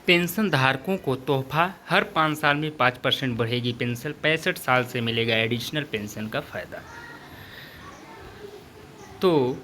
Pension धारकों को तोहफा, हर 5 साल में 5% बढ़ेगी पेंशन, 65 साल से मिलेगा एडिशनल पेंशन का फ़ायदा। तो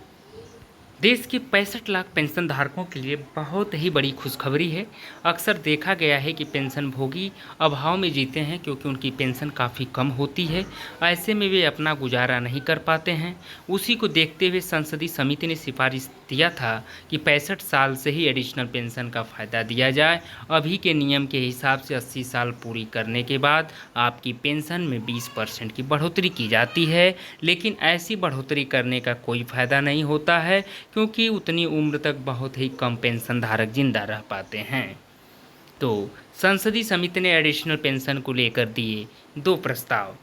देश के 65 लाख पेंशन धारकों के लिए बहुत ही बड़ी खुशखबरी है। अक्सर देखा गया है कि पेंशन भोगी अभाव में जीते हैं क्योंकि उनकी पेंशन काफ़ी कम होती है। ऐसे में वे अपना गुजारा नहीं कर पाते हैं। उसी को देखते हुए संसदीय समिति ने सिफारिश दिया था कि 65 साल से ही एडिशनल पेंशन का फ़ायदा दिया जाए। अभी के नियम के हिसाब से 80 साल पूरी करने के बाद आपकी पेंशन में 20% की बढ़ोतरी की जाती है, लेकिन ऐसी बढ़ोतरी करने का कोई फ़ायदा नहीं होता है क्योंकि उतनी उम्र तक बहुत ही कम पेंशन धारक जिंदा रह पाते हैं। तो संसदीय समिति ने एडिशनल पेंशन को लेकर दिए 2 प्रस्ताव।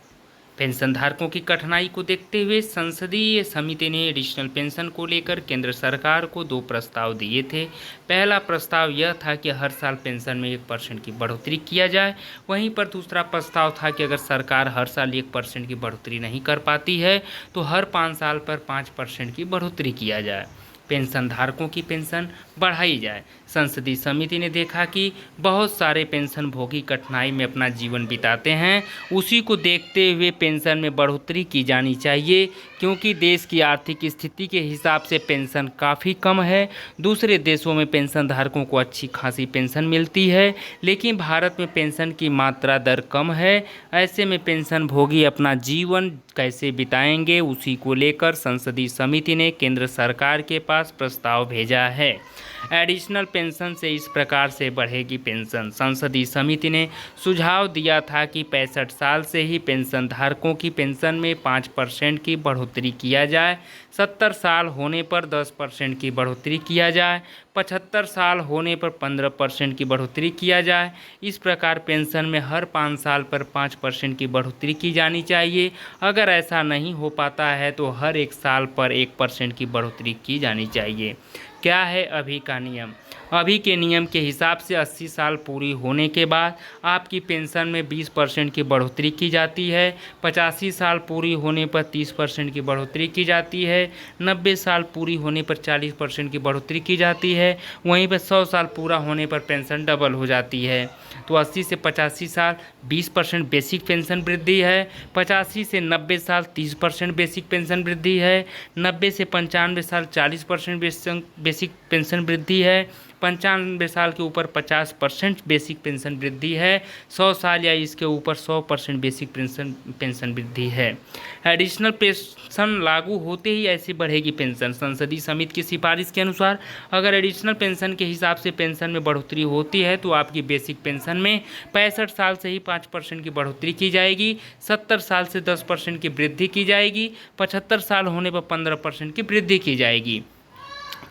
पेंशन धारकों की कठिनाई को देखते हुए संसदीय समिति ने एडिशनल पेंशन को लेकर केंद्र सरकार को 2 प्रस्ताव दिए थे। पहला प्रस्ताव यह था कि हर साल पेंशन में 1% की बढ़ोतरी किया जाए। वहीं पर दूसरा प्रस्ताव था कि अगर सरकार हर साल 1% की बढ़ोतरी नहीं कर पाती है तो हर 5 साल पर 5% की बढ़ोतरी किया जाए, पेंशन धारकों की पेंशन बढ़ाई जाए। संसदीय समिति ने देखा कि बहुत सारे पेंशन भोगी कठिनाई में अपना जीवन बिताते हैं, उसी को देखते हुए पेंशन में बढ़ोतरी की जानी चाहिए क्योंकि देश की आर्थिक स्थिति के हिसाब से पेंशन काफ़ी कम है। दूसरे देशों में पेंशन धारकों को अच्छी खासी पेंशन मिलती है, लेकिन भारत में पेंशन की मात्रा दर कम है। ऐसे में पेंशन भोगी अपना जीवन कैसे बिताएंगे, उसी को लेकर संसदीय समिति ने केंद्र सरकार के पास प्रस्ताव भेजा है। एडिशनल पेंशन से इस प्रकार से बढ़ेगी पेंशन। संसदीय समिति ने सुझाव दिया था कि 65 साल से ही पेंशन धारकों की पेंशन में 5% की बढ़ोतरी किया जाए, 70 साल होने पर 10% की बढ़ोतरी किया जाए, 75 साल होने पर 15% की बढ़ोतरी किया जाए। इस प्रकार पेंशन में हर 5 साल पर 5% की बढ़ोतरी की जानी चाहिए। अगर ऐसा नहीं हो पाता है तो हर 1 साल पर 1% की बढ़ोतरी की जानी चाहिए। क्या है अभी का नियम? अभी के नियम के हिसाब से 80 साल पूरी होने के बाद आपकी पेंशन में 20% की बढ़ोतरी की जाती है, 85 साल पूरी होने पर 30% की बढ़ोतरी की जाती है, 90 साल पूरी होने पर 40% की बढ़ोतरी की जाती है, वहीं पर 100 साल पूरा होने पर पेंशन डबल हो जाती है। तो 80 से 85 साल 20% बेसिक पेंशन वृद्धि है, 85 से 90 साल 30% बेसिक पेंशन वृद्धि है, 90 से 95 साल 40% बेसिक पेंशन वृद्धि है, 95 साल के ऊपर 50% बेसिक पेंशन वृद्धि है, 100 साल या इसके ऊपर 100% बेसिक पेंशन वृद्धि है। एडिशनल पेंशन लागू होते ही ऐसी बढ़ेगी पेंशन। संसदीय समिति की सिफारिश के अनुसार अगर एडिशनल पेंशन के हिसाब से पेंशन में बढ़ोतरी होती है तो आपकी बेसिक पेंशन में 65 साल से ही 5% की बढ़ोतरी की जाएगी, 70 साल से 10% की वृद्धि की जाएगी, 75 साल होने पर 15% की वृद्धि की जाएगी।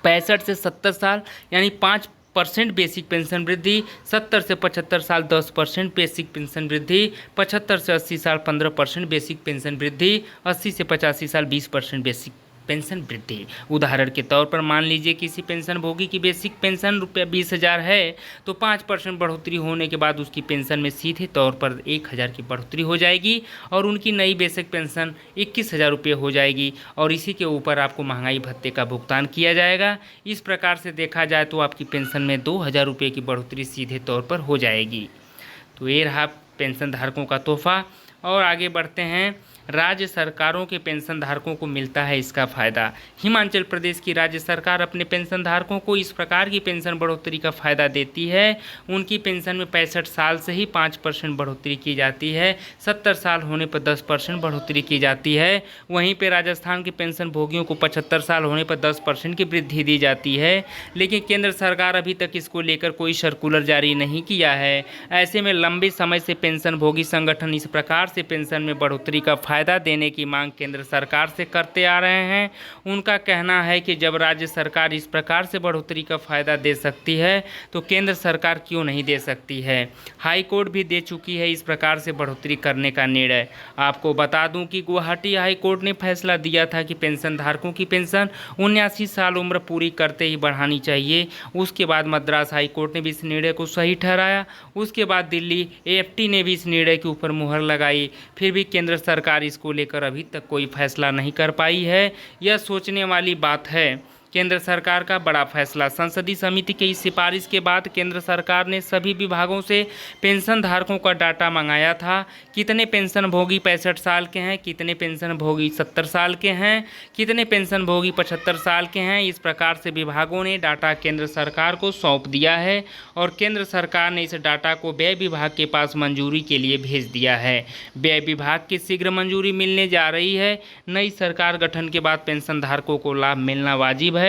65 से 70 साल यानी 5% बेसिक पेंशन वृद्धि, 70 से 75 साल 10% बेसिक पेंशन वृद्धि, 75 से 80 साल 15% बेसिक पेंशन वृद्धि, 80 से 85 साल 20% बेसिक पेंशन वृद्धि। उदाहरण के तौर पर मान लीजिए किसी पेंशन भोगी की बेसिक पेंशन ₹20,000 है तो 5% बढ़ोतरी होने के बाद उसकी पेंशन में सीधे तौर पर 1,000 की बढ़ोतरी हो जाएगी और उनकी नई बेसिक पेंशन ₹21,000 हो जाएगी और इसी के ऊपर आपको महंगाई भत्ते का भुगतान किया जाएगा। इस प्रकार से देखा जाए तो आपकी पेंशन में ₹2,000 की बढ़ोतरी सीधे तौर पर हो जाएगी। तो ये रहा पेंशन धारकों का तोहफा। और आगे बढ़ते हैं। राज्य सरकारों के पेंशन धारकों को मिलता है इसका फ़ायदा। हिमाचल प्रदेश की राज्य सरकार अपने पेंशन धारकों को इस प्रकार की पेंशन बढ़ोतरी का फ़ायदा देती है। उनकी पेंशन में 65 साल से ही 5% बढ़ोतरी की जाती है, 70 साल होने पर 10% बढ़ोतरी की जाती है। वहीं पर राजस्थान के पेंशन भोगियों को 75 साल होने पर 10% की वृद्धि दी जाती है, लेकिन केंद्र सरकार अभी तक इसको लेकर कोई सर्कुलर जारी नहीं किया है। ऐसे में लंबे समय से पेंशन भोगी संगठन इस प्रकार से पेंशन में बढ़ोतरी का फ़ायदा देने की मांग केंद्र सरकार से करते आ रहे हैं। उनका कहना है कि जब राज्य सरकार इस प्रकार से बढ़ोतरी का फ़ायदा दे सकती है तो केंद्र सरकार क्यों नहीं दे सकती है। हाई कोर्ट भी दे चुकी है इस प्रकार से बढ़ोतरी करने का निर्णय। आपको बता दूं कि गुवाहाटी हाई कोर्ट ने फैसला दिया था कि पेंशन धारकों की पेंशन 79 साल उम्र पूरी करते ही बढ़ानी चाहिए। उसके बाद मद्रास हाई कोर्ट ने भी इस निर्णय को सही ठहराया। उसके बाद दिल्ली AFT ने भी इस निर्णय के ऊपर मुहर लगाई। फिर भी केंद्र सरकार इसको लेकर अभी तक कोई फैसला नहीं कर पाई है। यह सोचने वाली बात है केंद्र सरकार का बड़ा फैसला। संसदीय समिति की इस सिफारिश के बाद केंद्र सरकार ने सभी विभागों से पेंशन धारकों का डाटा मंगाया था। कितने पेंशन भोगी 65 साल के हैं, कितने पेंशन भोगी 70 साल के हैं, कितने पेंशन भोगी 75 साल के हैं। इस प्रकार से विभागों ने डाटा केंद्र सरकार को सौंप दिया है और केंद्र सरकार ने इस डाटा को व्यय विभाग के पास मंजूरी के लिए भेज दिया है। व्यय विभाग की शीघ्र मंजूरी मिलने जा रही है। नई सरकार गठन के बाद पेंशन धारकों को लाभ मिलना वाजिब है।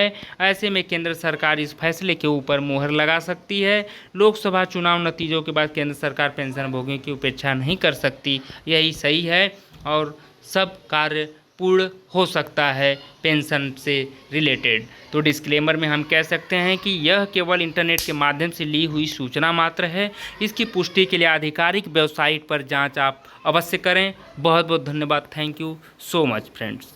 ऐसे में केंद्र सरकार इस फैसले के ऊपर मुहर लगा सकती है। लोकसभा चुनाव नतीजों के बाद केंद्र सरकार पेंशन भोगियों की उपेक्षा नहीं कर सकती, यही सही है और सब कार्य पूर्ण हो सकता है पेंशन से रिलेटेड। तो डिस्क्लेमर में हम कह सकते हैं कि यह केवल इंटरनेट के माध्यम से ली हुई सूचना मात्र है। इसकी पुष्टि के लिए आधिकारिक वेबसाइट पर जांच आप अवश्य करें। बहुत बहुत धन्यवाद। Thank you so much friends.